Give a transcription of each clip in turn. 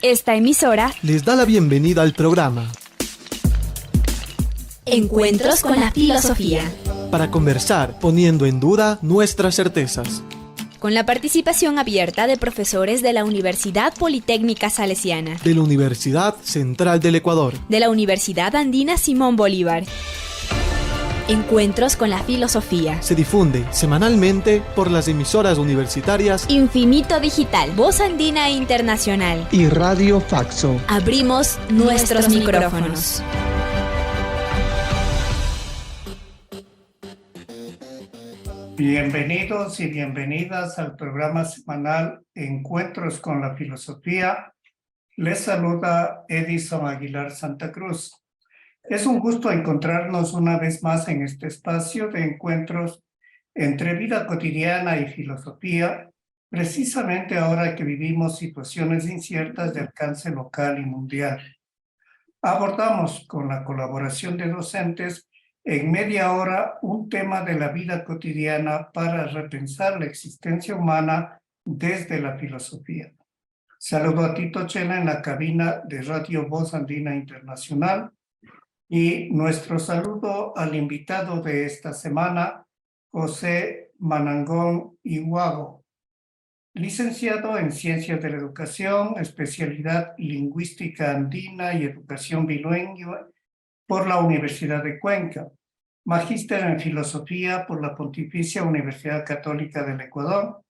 Esta emisora les da la bienvenida al programa Encuentros con la Filosofía, para conversar poniendo en duda nuestras certezas, con la participación abierta de profesores de la Universidad Politécnica Salesiana, de la Universidad Central del Ecuador, de la Universidad Andina Simón Bolívar. Encuentros con la Filosofía. Se difunde semanalmente por las emisoras universitarias Infinito Digital, Voz Andina Internacional y Radio Faxo. Abrimos nuestros micrófonos. Bienvenidos y bienvenidas al programa semanal Encuentros con la Filosofía. Les saluda Edison Aguilar Santa Cruz. Es un gusto encontrarnos una vez más en este espacio de encuentros entre vida cotidiana y filosofía, precisamente ahora que vivimos situaciones inciertas de alcance local y mundial. Abordamos con la colaboración de docentes en media hora un tema de la vida cotidiana para repensar la existencia humana desde la filosofía. Saludo a Tito Chela en la cabina de Radio Voz Andina Internacional y nuestro saludo al invitado de esta semana, José Manangón Ihuago, licenciado en Ciencias de la Educación, especialidad Lingüística Andina y Educación Bilingüe por la Universidad de Cuenca, magíster en Filosofía por la Pontificia Universidad Católica del Ecuador.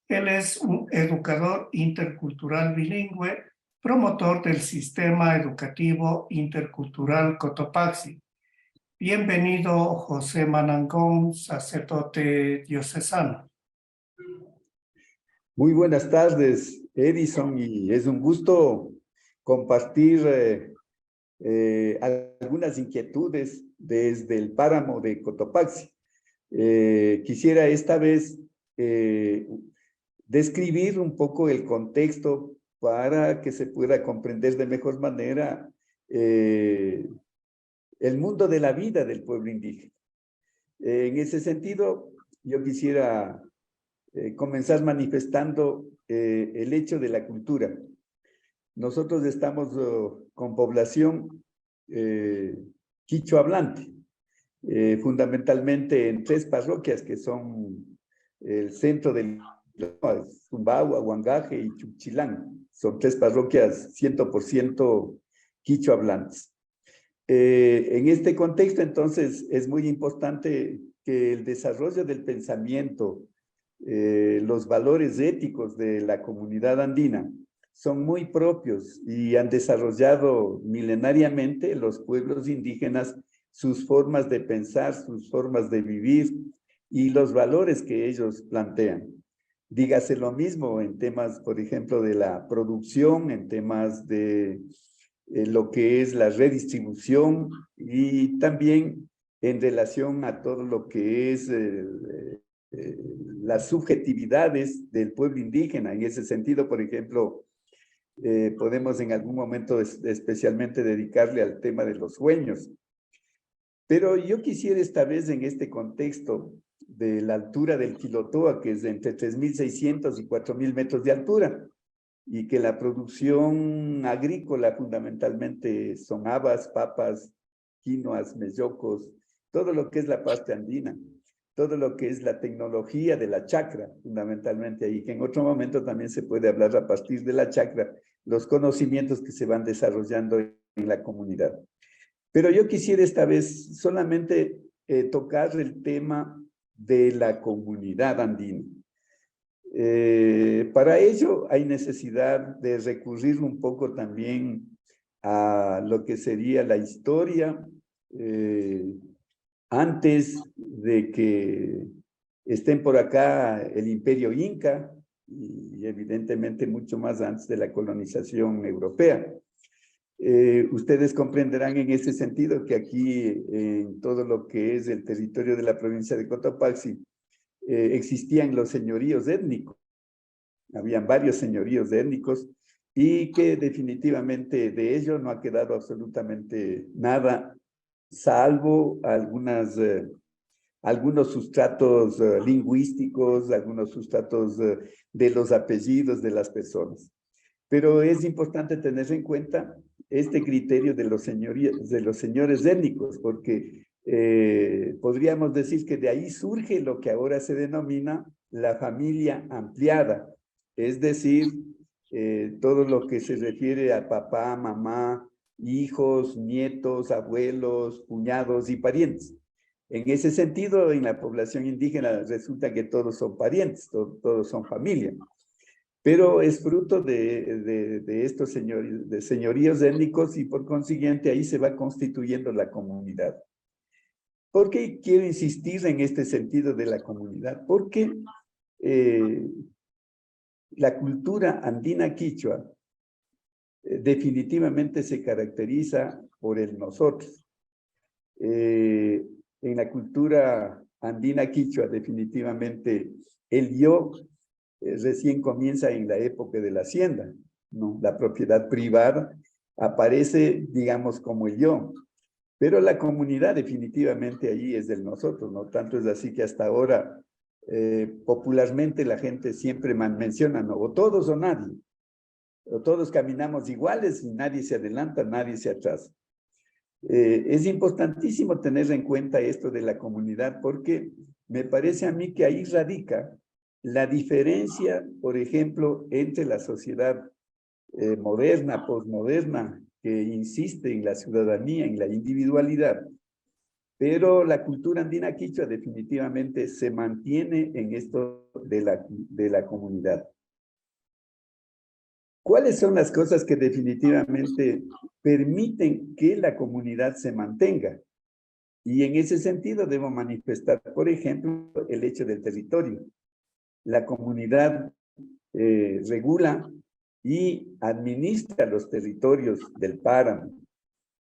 Él es un educador intercultural bilingüe, promotor del Sistema Educativo Intercultural Cotopaxi. Bienvenido, José Manangón, sacerdote diocesano. Muy buenas tardes, Edison, y es un gusto compartir algunas inquietudes desde el páramo de Cotopaxi. Quisiera esta vez describir un poco el contexto para que se pueda comprender de mejor manera el mundo de la vida del pueblo indígena. En ese sentido, yo quisiera comenzar manifestando el hecho de la cultura. Nosotros estamos con población quichua hablante, fundamentalmente en 3 parroquias que son el centro del Zumbagua, Huangaje y Chuchilán. Son 3 parroquias 100% quichua hablantes. En este contexto, entonces, es muy importante que el desarrollo del pensamiento, los valores éticos de la comunidad andina son muy propios y han desarrollado milenariamente los pueblos indígenas sus formas de pensar, sus formas de vivir y los valores que ellos plantean. Dígase lo mismo en temas, por ejemplo, de la producción, en temas de lo que es la redistribución y también en relación a todo lo que es las subjetividades del pueblo indígena. En ese sentido, por ejemplo, podemos en algún momento especialmente dedicarle al tema de los sueños. Pero yo quisiera esta vez en este contexto de la altura del Quilotoa, que es de entre 3.600 y 4.000 metros de altura, y que la producción agrícola fundamentalmente son habas, papas, quinoas, mellocos, todo lo que es la parte andina, todo lo que es la tecnología de la chacra, fundamentalmente ahí, que en otro momento también se puede hablar a partir de la chacra, los conocimientos que se van desarrollando en la comunidad. Pero yo quisiera esta vez solamente tocar el tema de la comunidad andina. Para ello hay necesidad de recurrir un poco también a lo que sería la historia antes de que estén por acá el imperio inca y evidentemente mucho más antes de la colonización europea. Ustedes comprenderán en ese sentido que aquí en todo lo que es el territorio de la provincia de Cotopaxi existían los señoríos étnicos. Habían varios señoríos étnicos y que definitivamente de ello no ha quedado absolutamente nada, salvo algunos sustratos lingüísticos, algunos sustratos de los apellidos de las personas. Pero es importante tener en cuenta este criterio de los señores étnicos, porque podríamos decir que de ahí surge lo que ahora se denomina la familia ampliada, es decir, todo lo que se refiere a papá, mamá, hijos, nietos, abuelos, cuñados y parientes. En ese sentido, en la población indígena resulta que todos son parientes, todos son familia. Pero es fruto de estos señoríos étnicos y por consiguiente ahí se va constituyendo la comunidad. ¿Por qué quiero insistir en este sentido de la comunidad? Porque la cultura andina quichua definitivamente se caracteriza por el nosotros. En la cultura andina quichua definitivamente el yo recién comienza en la época de la hacienda, ¿no? La propiedad privada aparece, digamos, como el yo, pero la comunidad definitivamente allí es del nosotros, ¿no? Tanto es así que hasta ahora popularmente la gente siempre menciona, ¿no? O todos o nadie, o todos caminamos iguales y nadie se adelanta, nadie se atrasa. Es importantísimo tener en cuenta esto de la comunidad porque me parece a mí que ahí radica la diferencia, por ejemplo, entre la sociedad moderna, posmoderna, que insiste en la ciudadanía, en la individualidad, pero la cultura andina quichua definitivamente se mantiene en esto de la comunidad. ¿Cuáles son las cosas que definitivamente permiten que la comunidad se mantenga? Y en ese sentido debo manifestar, por ejemplo, el hecho del territorio. La comunidad regula y administra los territorios del páramo.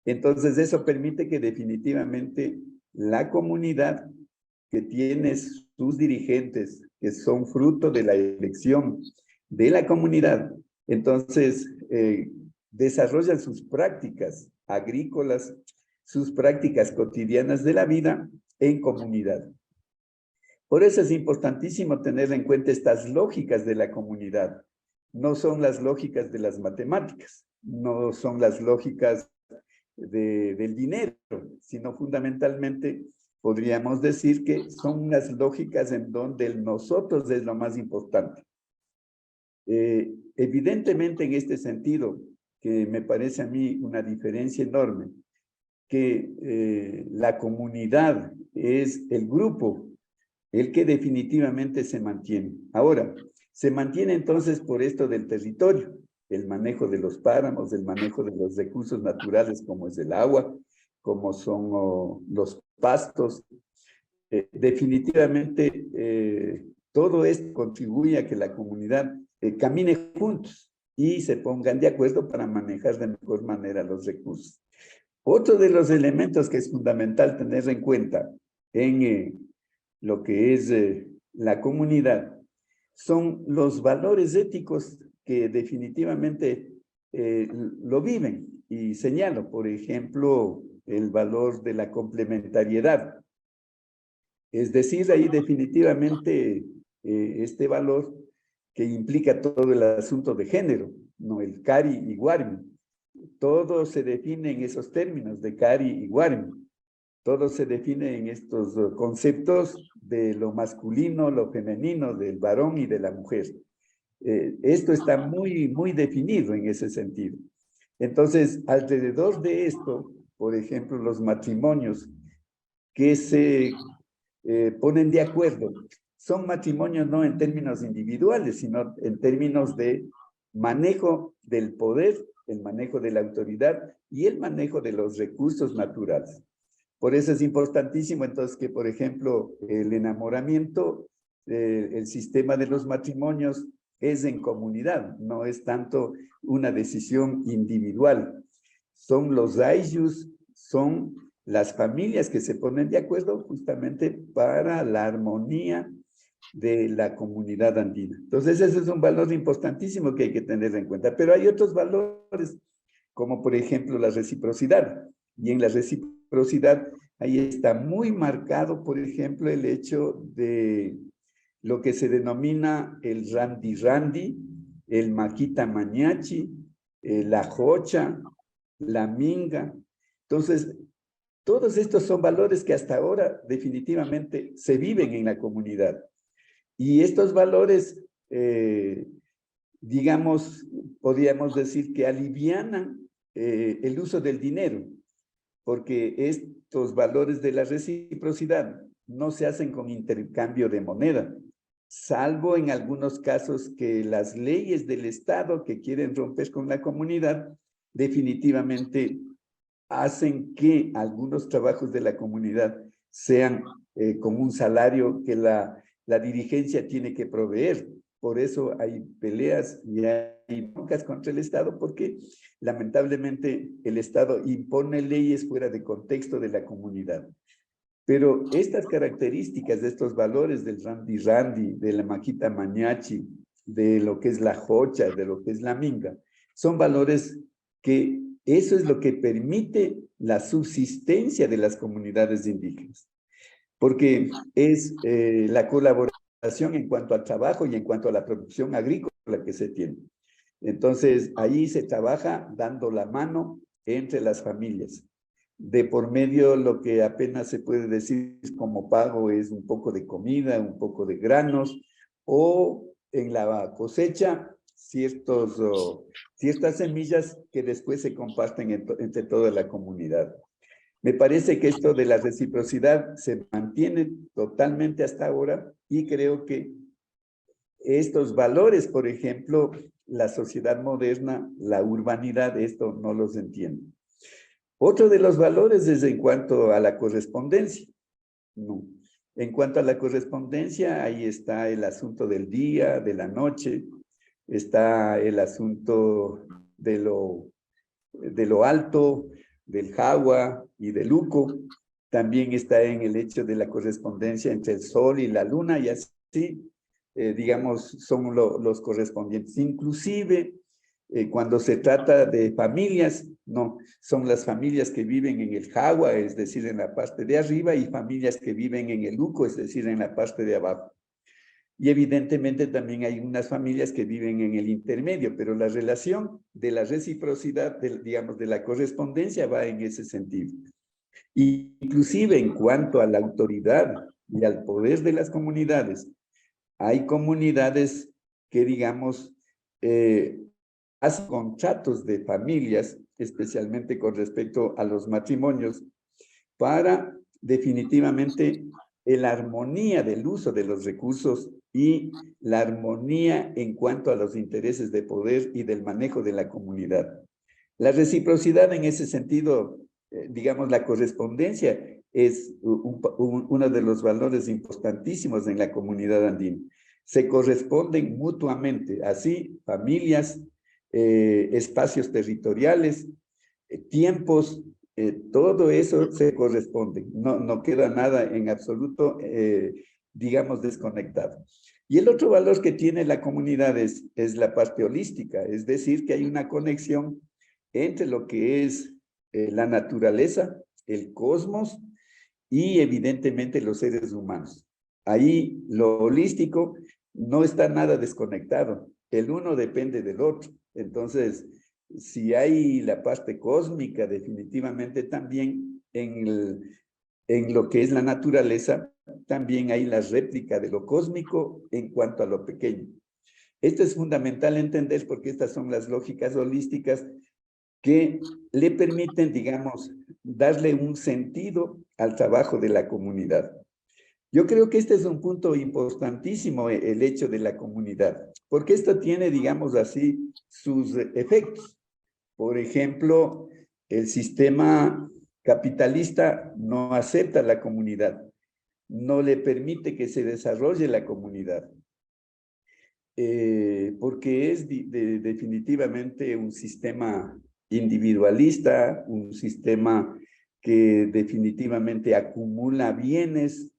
Entonces, eso permite que definitivamente la comunidad que tiene sus dirigentes, que son fruto de la elección de la comunidad, entonces desarrollan sus prácticas agrícolas, sus prácticas cotidianas de la vida en comunidad. Por eso es importantísimo tener en cuenta estas lógicas de la comunidad. No son las lógicas de las matemáticas, no son las lógicas del dinero, sino fundamentalmente podríamos decir que son unas lógicas en donde el nosotros es lo más importante. Evidentemente en este sentido, que me parece a mí una diferencia enorme, que la comunidad es el grupo el que definitivamente se mantiene. Ahora, se mantiene entonces por esto del territorio, el manejo de los páramos, el manejo de los recursos naturales como es el agua, como son los pastos. Definitivamente todo esto contribuye a que la comunidad camine juntos y se pongan de acuerdo para manejar de mejor manera los recursos. Otro de los elementos que es fundamental tener en cuenta en lo que es la comunidad son los valores éticos que definitivamente lo viven. Y señalo, por ejemplo, el valor de la complementariedad. Es decir, ahí definitivamente este valor que implica todo el asunto de género, ¿no? El cari y guarmi. Todo se define en esos términos de cari y guarmi. Todo se define en estos conceptos de lo masculino, lo femenino, del varón y de la mujer. Esto está muy definido en ese sentido. Entonces, alrededor de esto, por ejemplo, los matrimonios que se ponen de acuerdo, son matrimonios no en términos individuales, sino en términos de manejo del poder, el manejo de la autoridad y el manejo de los recursos naturales. Por eso es importantísimo entonces que, por ejemplo, el enamoramiento, el sistema de los matrimonios es en comunidad, no es tanto una decisión individual. Son los ayllus, son las familias que se ponen de acuerdo justamente para la armonía de la comunidad andina. Entonces, ese es un valor importantísimo que hay que tener en cuenta. Pero hay otros valores, como por ejemplo la reciprocidad. Y en la reciprocidad, ahí está muy marcado, por ejemplo, el hecho de lo que se denomina el randi-randi el maquita mañachi, la jocha, la minga. Entonces, todos estos son valores que hasta ahora definitivamente se viven en la comunidad. Y estos valores, digamos, podríamos decir que alivianan el uso del dinero, porque estos valores de la reciprocidad no se hacen con intercambio de moneda, salvo en algunos casos que las leyes del Estado que quieren romper con la comunidad definitivamente hacen que algunos trabajos de la comunidad sean con un salario que la dirigencia tiene que proveer. Por eso hay peleas y hay broncas contra el Estado, porque lamentablemente el Estado impone leyes fuera de contexto de la comunidad. Pero estas características de estos valores del Randy Randy, de la maquita mañachi, de lo que es la jocha, de lo que es la minga, son valores que eso es lo que permite la subsistencia de las comunidades indígenas. Porque es la colaboración en cuanto al trabajo y en cuanto a la producción agrícola que se tiene. Entonces, ahí se trabaja dando la mano entre las familias. De por medio, lo que apenas se puede decir como pago es un poco de comida, un poco de granos, o en la cosecha, ciertas semillas que después se comparten entre toda la comunidad. Me parece que esto de la reciprocidad se mantiene totalmente hasta ahora y creo que estos valores, por ejemplo, la sociedad moderna, la urbanidad, esto no los entiende. Otro de los valores es en cuanto a la correspondencia. No. En cuanto a la correspondencia, ahí está el asunto del día, de la noche, está el asunto de lo alto, del Jagua y del Uco. También está en el hecho de la correspondencia entre el sol y la luna, y así, digamos, son los correspondientes. Inclusive, cuando se trata de familias, no, son las familias que viven en el Jagua, es decir, en la parte de arriba, y familias que viven en el Uco, es decir, en la parte de abajo. Y evidentemente también hay unas familias que viven en el intermedio, pero la relación de la reciprocidad, digamos, de la correspondencia va en ese sentido. Inclusive en cuanto a la autoridad y al poder de las comunidades, hay comunidades que, digamos, hacen contratos de familias, especialmente con respecto a los matrimonios, para definitivamente la armonía del uso de los recursos y la armonía en cuanto a los intereses de poder y del manejo de la comunidad. La reciprocidad en ese sentido, digamos, la correspondencia es uno de los valores importantísimos en la comunidad andina. Se corresponden mutuamente, así familias, espacios territoriales, tiempos, todo eso se corresponde. No queda nada en absoluto, digamos, desconectado. Y el otro valor que tiene la comunidad es la parte holística, es decir, que hay una conexión entre lo que es la naturaleza, el cosmos y evidentemente los seres humanos. Ahí lo holístico no está nada desconectado, el uno depende del otro. Entonces, si hay la parte cósmica, definitivamente también en lo que es la naturaleza, también hay la réplica de lo cósmico en cuanto a lo pequeño. Esto es fundamental entender porque estas son las lógicas holísticas que le permiten, digamos, darle un sentido al trabajo de la comunidad. Yo creo que este es un punto importantísimo, el hecho de la comunidad, porque esto tiene, digamos así, sus efectos. Por ejemplo, el sistema capitalista no acepta la comunidad, no le permite que se desarrolle la comunidad, porque es definitivamente un sistema individualista, un sistema que definitivamente acumula bienes,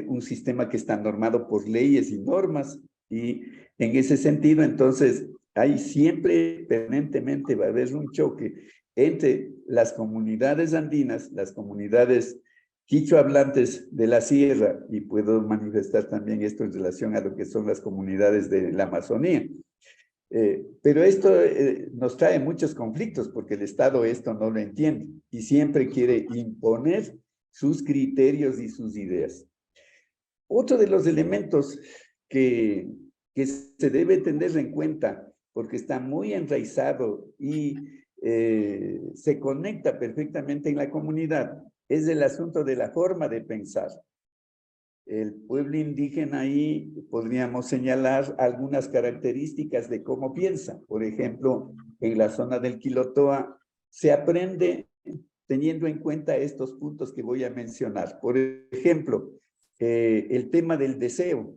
un sistema que está normado por leyes y normas, y en ese sentido, entonces, hay siempre, permanentemente va a haber un choque entre las comunidades andinas, las comunidades quichua hablantes de la sierra, y puedo manifestar también esto en relación a lo que son las comunidades de la Amazonía. Pero esto nos trae muchos conflictos porque el Estado esto no lo entiende y siempre quiere imponer sus criterios y sus ideas. Otro de los elementos que se debe tener en cuenta, porque está muy enraizado y se conecta perfectamente en la comunidad, es el asunto de la forma de pensar. El pueblo indígena ahí podríamos señalar algunas características de cómo piensa. Por ejemplo, en la zona del Quilotoa se aprende teniendo en cuenta estos puntos que voy a mencionar. Por ejemplo, el tema del deseo.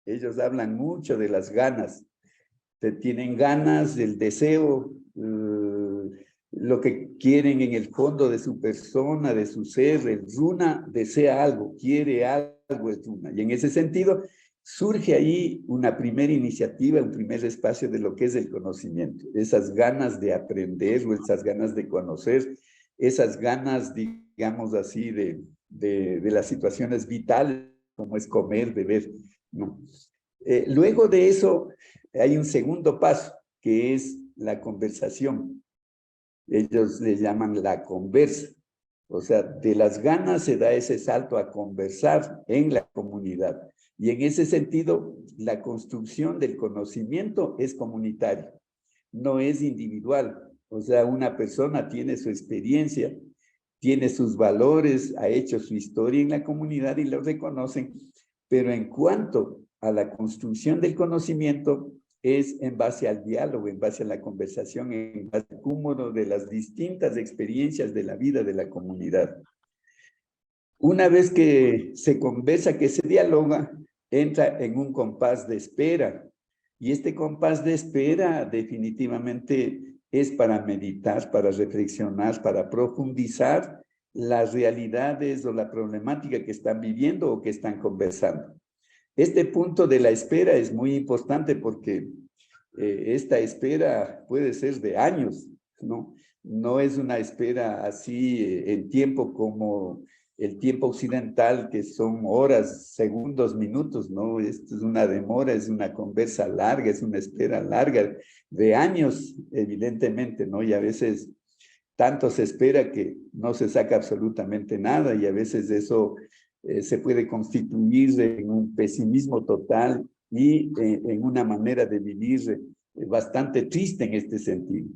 Ellos hablan mucho de las ganas. Tienen ganas, del deseo, lo que quieren en el fondo de su persona, de su ser. El runa desea algo, quiere algo el runa. Y en ese sentido, surge ahí una primera iniciativa, un primer espacio de lo que es el conocimiento. Esas ganas de aprender o esas ganas de conocer, esas ganas, digamos así, de las situaciones vitales, como es comer, beber, ¿no? Luego de eso, hay un segundo paso, que es la conversación. Ellos le llaman la conversa. O sea, de las ganas se da ese salto a conversar en la comunidad. Y en ese sentido, la construcción del conocimiento es comunitaria, no es individual. O sea, una persona tiene su experiencia, tiene sus valores, ha hecho su historia en la comunidad y lo reconocen, pero en cuanto a la construcción del conocimiento, es en base al diálogo, en base a la conversación, en base al cúmulo de las distintas experiencias de la vida de la comunidad. Una vez que se conversa, que se dialoga, entra en un compás de espera. Y este compás de espera definitivamente es para meditar, para reflexionar, para profundizar las realidades o la problemática que están viviendo o que están conversando. Este punto de la espera es muy importante porque esta espera puede ser de años, ¿no? No es una espera así en tiempo como el tiempo occidental, que son horas, segundos, minutos, ¿no? Esto es una demora, es una conversa larga, es una espera larga, de años, evidentemente, ¿no? Y a veces tanto se espera que no se saca absolutamente nada y a veces eso se puede constituir en un pesimismo total y en una manera de vivir bastante triste en este sentido.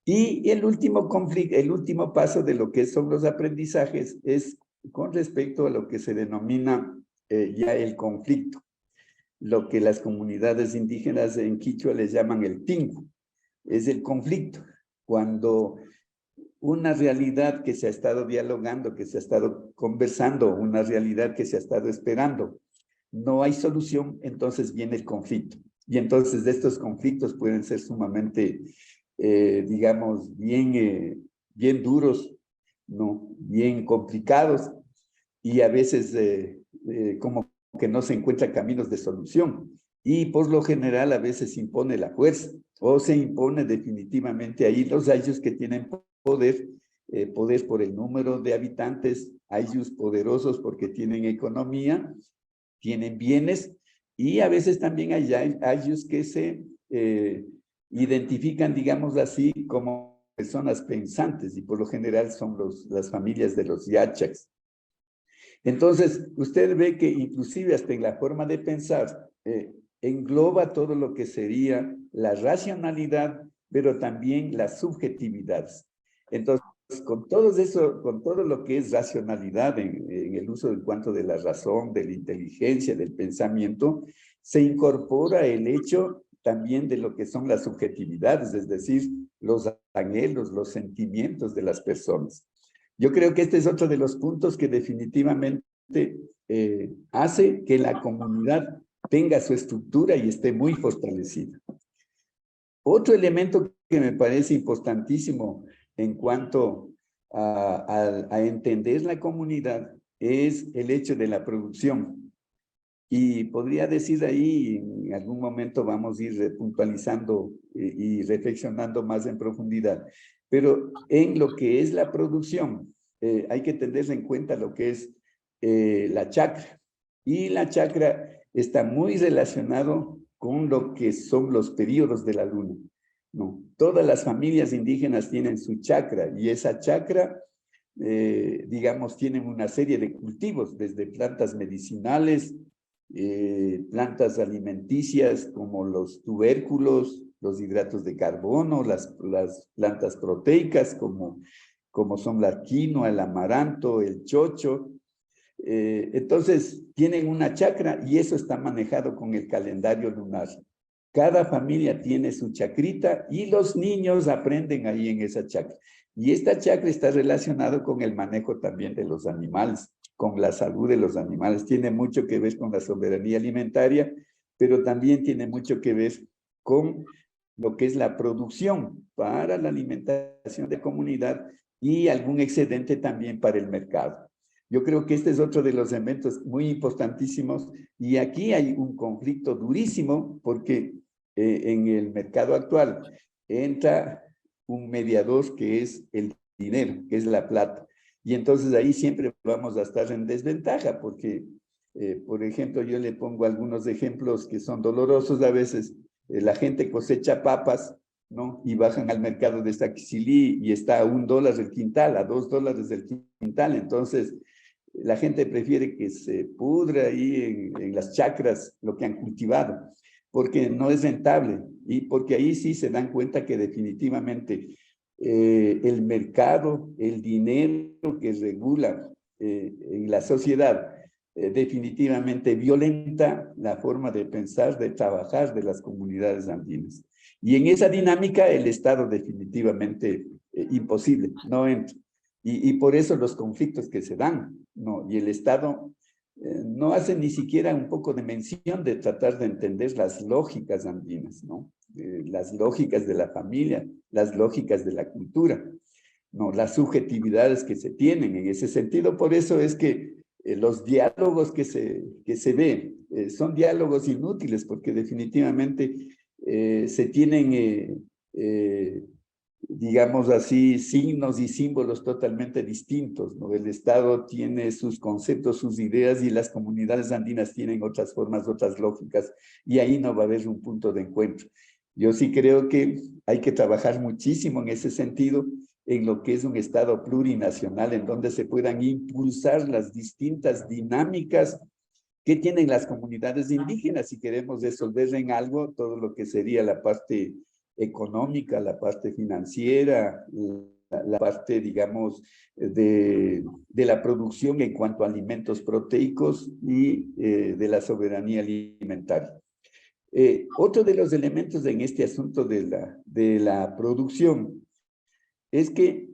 Y el último conflicto, el último paso de lo que son los aprendizajes es con respecto a lo que se denomina ya el conflicto, lo que las comunidades indígenas en Quichua les llaman el tingu, es el conflicto, cuando una realidad que se ha estado dialogando, que se ha estado conversando, una realidad que se ha estado esperando, no hay solución, entonces viene el conflicto. Y entonces estos conflictos pueden ser sumamente, digamos, bien duros, ¿no? Bien complicados, y a veces como que no se encuentran caminos de solución. Y por lo general a veces se impone la fuerza, o se impone definitivamente ahí los ayllus que tienen poder, poder por el número de habitantes, ayllus poderosos porque tienen economía, tienen bienes, y a veces también hay ayllus que se identifican, digamos así, como personas pensantes, y por lo general son las familias de los yachaks. Entonces, usted ve que inclusive hasta en la forma de pensar, engloba todo lo que sería la racionalidad, pero también las subjetividades. Entonces, con todo eso, con todo lo que es racionalidad en el uso del cuanto de la razón, de la inteligencia, del pensamiento, se incorpora el hecho también de lo que son las subjetividades, es decir, los anhelos, los sentimientos de las personas. Yo creo que este es otro de los puntos que definitivamente hace que la comunidad tenga su estructura y esté muy fortalecida. Otro elemento que me parece importantísimo en cuanto a entender la comunidad es el hecho de la producción. Y podría decir ahí, en algún momento vamos a ir puntualizando y reflexionando más en profundidad, pero en lo que es la producción, hay que tener en cuenta lo que es la chacra. Y la chacra está muy relacionado con lo que son los periodos de la luna. No, todas las familias indígenas tienen su chacra y esa chacra, digamos, tienen una serie de cultivos, desde plantas medicinales, plantas alimenticias como los tubérculos, los hidratos de carbono, las plantas proteicas como son la quinoa, el amaranto, el chocho. Entonces, tienen una chacra y eso está manejado con el calendario lunar. Cada familia tiene su chacrita y los niños aprenden ahí en esa chacra. Y esta chacra está relacionada con el manejo también de los animales, con la salud de los animales. Tiene mucho que ver con la soberanía alimentaria, pero también tiene mucho que ver con lo que es la producción para la alimentación de comunidad y algún excedente también para el mercado. Yo creo que este es otro de los elementos muy importantísimos y aquí hay un conflicto durísimo porque en el mercado actual entra un mediador que es el dinero, que es la plata. Y entonces ahí siempre vamos a estar en desventaja porque, por ejemplo, yo le pongo algunos ejemplos que son dolorosos a veces. La gente cosecha papas, ¿no? Y bajan al mercado de Saquicilí y está a $1 el quintal, a $2 el quintal. Entonces, la gente prefiere que se pudra ahí en las chacras lo que han cultivado, porque no es rentable y porque ahí sí se dan cuenta que definitivamente el mercado, el dinero que regula en la sociedad, definitivamente violenta la forma de pensar, de trabajar de las comunidades andinas. Y en esa dinámica el Estado definitivamente imposible, no entra. Y por eso los conflictos que se dan, ¿no? Y el Estado no hace ni siquiera un poco de mención de tratar de entender las lógicas andinas, ¿no? Las lógicas de la familia, las lógicas de la cultura, ¿no? Las subjetividades que se tienen en ese sentido. Por eso es que los diálogos que se ven son diálogos inútiles, porque definitivamente se tienen digamos así, signos y símbolos totalmente distintos, ¿no? El Estado tiene sus conceptos, sus ideas, y las comunidades andinas tienen otras formas, otras lógicas, y ahí no va a haber un punto de encuentro. Yo sí creo que hay que trabajar muchísimo en ese sentido, en lo que es un Estado plurinacional, en donde se puedan impulsar las distintas dinámicas que tienen las comunidades indígenas, si queremos resolver en algo todo lo que sería la parte económica, la parte financiera, la parte, digamos, de la producción en cuanto a alimentos proteicos y de la soberanía alimentaria. Otro de los elementos en este asunto de la producción es que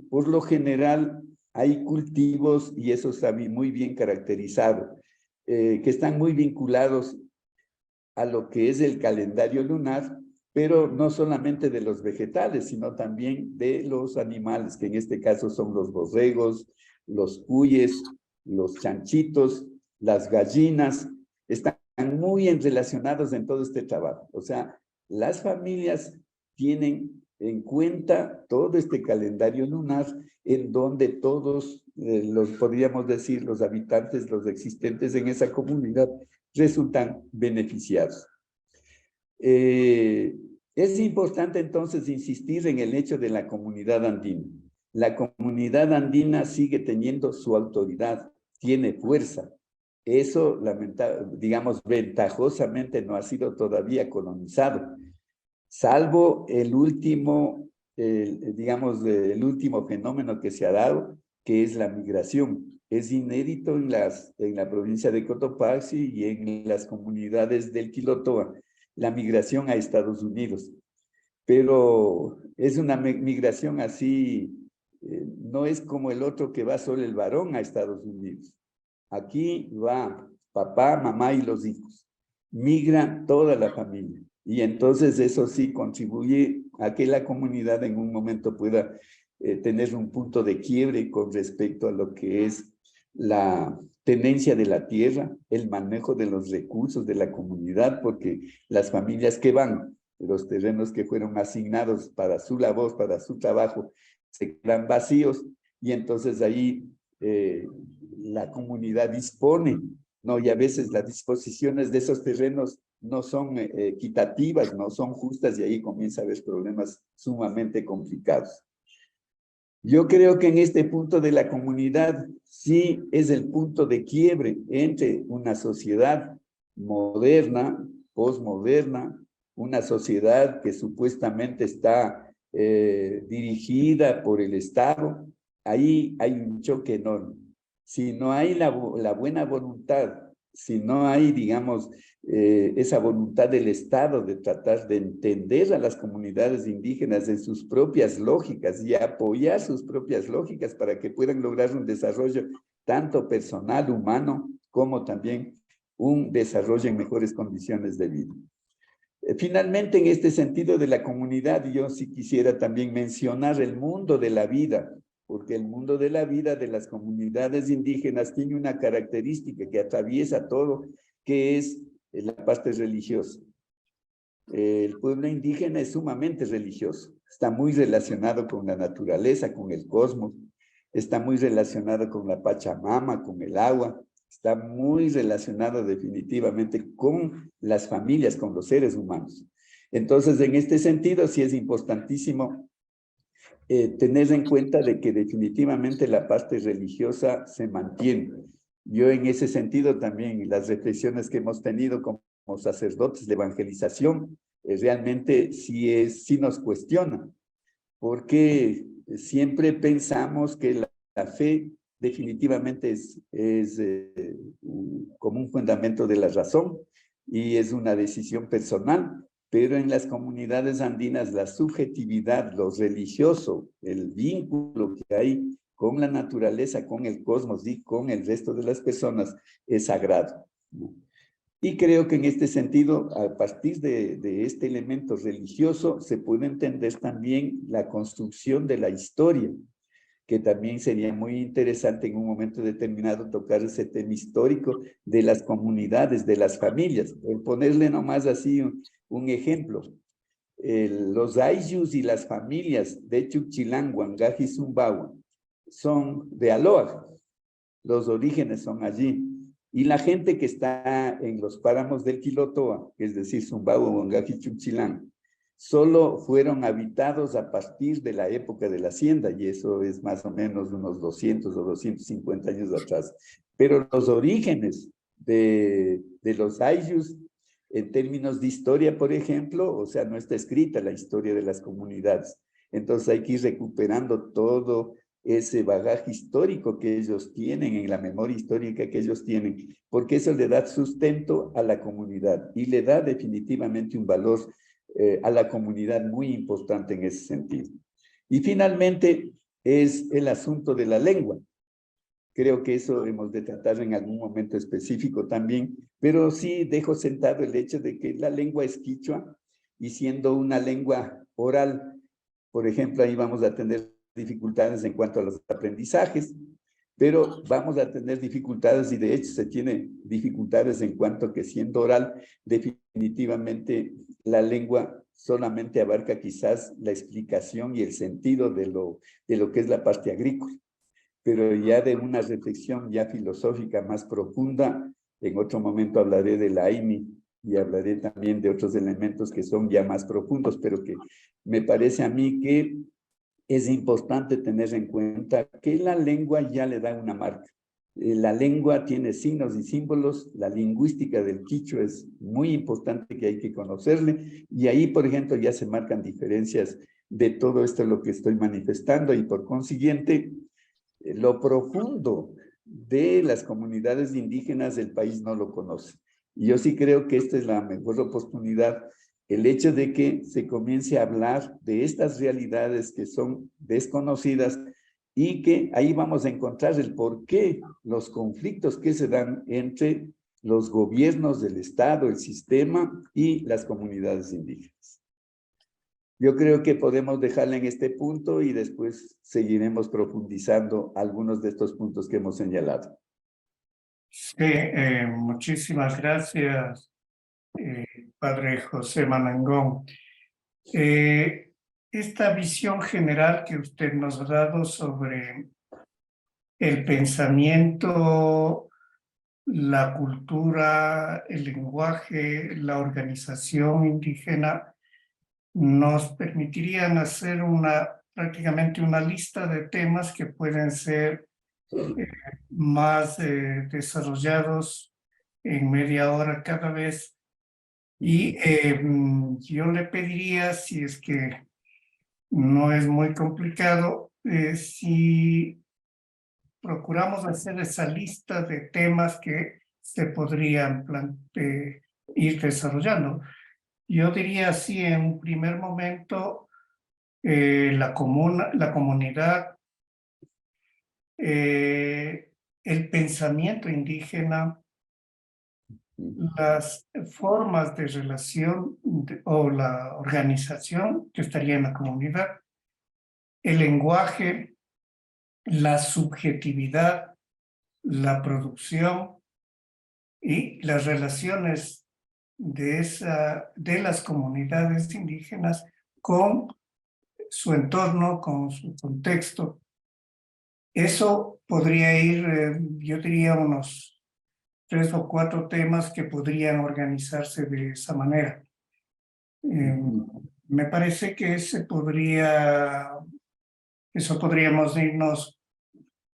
por lo general hay cultivos, y eso está muy bien caracterizado, que están muy vinculados a lo que es el calendario lunar, pero no solamente de los vegetales, sino también de los animales, que en este caso son los borregos, los cuyes, los chanchitos, las gallinas, están muy relacionados en todo este trabajo. O sea, las familias tienen en cuenta todo este calendario lunar en donde todos los, podríamos decir, los habitantes, los existentes en esa comunidad resultan beneficiados. Es importante entonces insistir en el hecho de la comunidad andina. La comunidad andina sigue teniendo su autoridad, tiene fuerza. Eso, digamos, ventajosamente no ha sido todavía colonizado, salvo el último, digamos, el último fenómeno que se ha dado, que es la migración. Es inédito en la provincia de Cotopaxi y en las comunidades del Quilotoa, la migración a Estados Unidos. Pero es una migración así, no es como el otro que va solo el varón a Estados Unidos. Aquí va papá, mamá y los hijos. Migra toda la familia. Y entonces eso sí contribuye a que la comunidad en un momento pueda tener un punto de quiebre con respecto a lo que es la tenencia de la tierra, el manejo de los recursos de la comunidad, porque las familias que van, los terrenos que fueron asignados para su labor, para su trabajo, se quedan vacíos y entonces ahí la comunidad dispone, ¿no? Y a veces las disposiciones de esos terrenos no son equitativas, no son justas, y ahí comienza a haber problemas sumamente complicados. Yo creo que en este punto de la comunidad sí es el punto de quiebre entre una sociedad moderna, posmoderna, una sociedad que supuestamente está dirigida por el Estado. Ahí hay un choque enorme. Si no hay la buena voluntad, si no hay, digamos, esa voluntad del Estado de tratar de entender a las comunidades indígenas en sus propias lógicas y apoyar sus propias lógicas para que puedan lograr un desarrollo tanto personal, humano, como también un desarrollo en mejores condiciones de vida. Finalmente, en este sentido de la comunidad, yo sí quisiera también mencionar el mundo de la vida, porque el mundo de la vida de las comunidades indígenas tiene una característica que atraviesa todo, que es la parte religiosa. El pueblo indígena es sumamente religioso, está muy relacionado con la naturaleza, con el cosmos, está muy relacionado con la Pachamama, con el agua, está muy relacionado definitivamente con las familias, con los seres humanos. Entonces, en este sentido, sí es importantísimo tener en cuenta de que definitivamente la parte religiosa se mantiene. Yo en ese sentido también, las reflexiones que hemos tenido como sacerdotes de evangelización, realmente sí nos cuestionan, porque siempre pensamos que la fe definitivamente es como un fundamento de la razón y es una decisión personal, pero en las comunidades andinas la subjetividad, lo religioso, el vínculo que hay con la naturaleza, con el cosmos y con el resto de las personas es sagrado, ¿no? Y creo que en este sentido, a partir de este elemento religioso, se puede entender también la construcción de la historia, que también sería muy interesante en un momento determinado tocar ese tema histórico de las comunidades, de las familias. Por ponerle nomás así un ejemplo, los ayllus y las familias de Chuquilán, Huangaje y Sumbawa son de Aloha, los orígenes son allí. Y la gente que está en los páramos del Quilotoa, es decir, Sumbawa, Huangaje y Chuquilán, solo fueron habitados a partir de la época de la hacienda, y eso es más o menos unos 200 o 250 años atrás. Pero los orígenes de los ayllus, en términos de historia, por ejemplo, o sea, no está escrita la historia de las comunidades. Entonces hay que ir recuperando todo ese bagaje histórico que ellos tienen, en la memoria histórica que ellos tienen, porque eso le da sustento a la comunidad y le da definitivamente un valor a la comunidad muy importante en ese sentido. Y finalmente es el asunto de la lengua. Creo que eso hemos de tratar en algún momento específico también, pero sí dejo sentado el hecho de que la lengua es quichua y siendo una lengua oral, por ejemplo, ahí vamos a tener dificultades en cuanto a los aprendizajes, pero vamos a tener dificultades y de hecho se tiene dificultades en cuanto a que siendo oral, definitivamente la lengua solamente abarca quizás la explicación y el sentido de lo que es la parte agrícola, pero ya de una reflexión ya filosófica más profunda, en otro momento hablaré de la AINI y hablaré también de otros elementos que son ya más profundos, pero que me parece a mí que es importante tener en cuenta que la lengua ya le da una marca. La lengua tiene signos y símbolos, la lingüística del quichua es muy importante que hay que conocerle, y ahí, por ejemplo, ya se marcan diferencias de todo esto lo que estoy manifestando, y por consiguiente, lo profundo de las comunidades indígenas del país no lo conoce. Y yo sí creo que esta es la mejor oportunidad, el hecho de que se comience a hablar de estas realidades que son desconocidas y que ahí vamos a encontrar el porqué, los conflictos que se dan entre los gobiernos del Estado, el sistema y las comunidades indígenas. Yo creo que podemos dejarla en este punto y después seguiremos profundizando algunos de estos puntos que hemos señalado. Sí, muchísimas gracias, Padre José Manangón. Esta visión general que usted nos ha dado sobre el pensamiento, la cultura, el lenguaje, la organización indígena nos permitirían hacer prácticamente una lista de temas que pueden ser más desarrollados en media hora cada vez. Y yo le pediría, si es que no es muy complicado, si procuramos hacer esa lista de temas que se podrían ir desarrollando. Yo diría así, en un primer momento, la comunidad, el pensamiento indígena, las formas de relación o la organización que estaría en la comunidad, el lenguaje, la subjetividad, la producción y las relaciones de las comunidades indígenas con su entorno, con su contexto. Eso podría ir, yo diría, unos 3 o 4 temas que podrían organizarse de esa manera. Me parece que eso podríamos irnos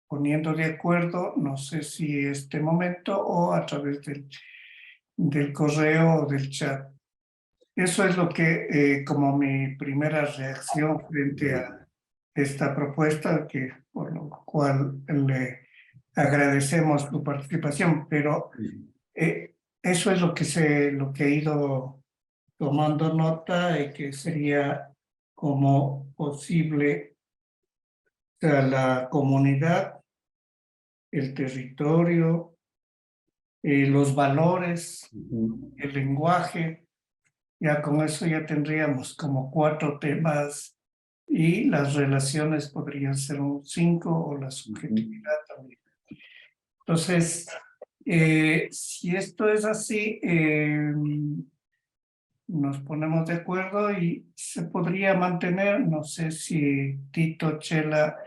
poniendo de acuerdo, no sé si este momento o a través del correo o del chat. Eso es lo que, como mi primera reacción frente a esta propuesta, por lo cual le agradecemos su participación, pero eso es lo que he ido tomando nota y que sería como posible, o sea, la comunidad, el territorio, los valores, el lenguaje. Ya con eso ya tendríamos como 4 temas y las relaciones podrían ser un 5 o la subjetividad también. Entonces, si esto es así, nos ponemos de acuerdo y se podría mantener, no sé si Tito Chela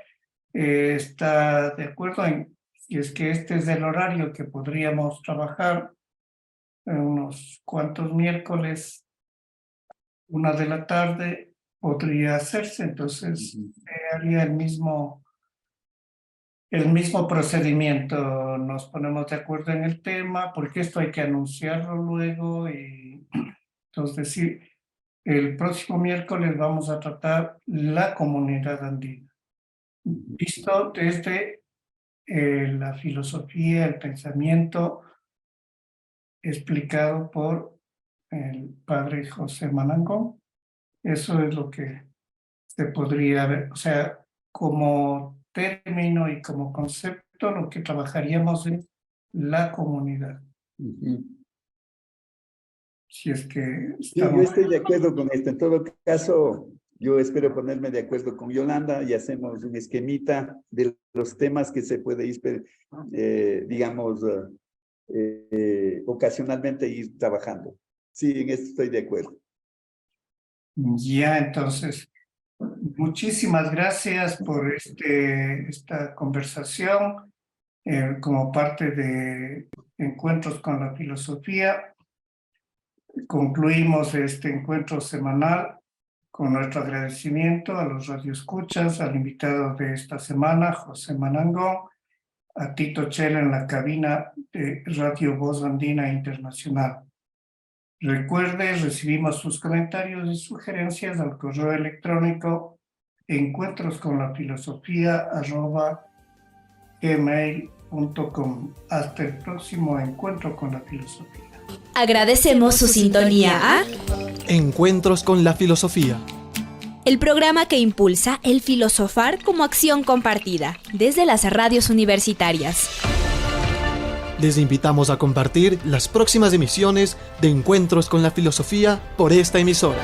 está de acuerdo en, si es que este es el horario que podríamos trabajar en unos cuantos miércoles, 1 de la tarde, podría hacerse, entonces haría el mismo procedimiento, nos ponemos de acuerdo en el tema, porque esto hay que anunciarlo luego, y entonces sí, el próximo miércoles vamos a tratar la comunidad andina, visto desde la filosofía, el pensamiento explicado por el padre José Manangón. Eso es lo que se podría ver, o sea, como término y como concepto, lo que trabajaríamos es la comunidad. Si es que Yo estoy de acuerdo con esto. En todo caso, yo espero ponerme de acuerdo con Yolanda y hacemos un esquemita de los temas que se puede ir, digamos, ocasionalmente ir trabajando. Sí, en esto estoy de acuerdo. Ya, entonces, muchísimas gracias por esta conversación como parte de Encuentros con la Filosofía. Concluimos este encuentro semanal con nuestro agradecimiento a los radioescuchas, al invitado de esta semana, José Manangón, a Tito Chela en la cabina de Radio Voz Andina Internacional. Recuerde, recibimos sus comentarios y sugerencias al correo electrónico encuentrosconlafilosofía@gmail.com. Hasta el próximo encuentro con la filosofía. Agradecemos su sintonía a Encuentros con la Filosofía, el programa que impulsa el filosofar como acción compartida desde las radios universitarias. les invitamos a compartir las próximas emisiones de Encuentros con la Filosofía por esta emisora.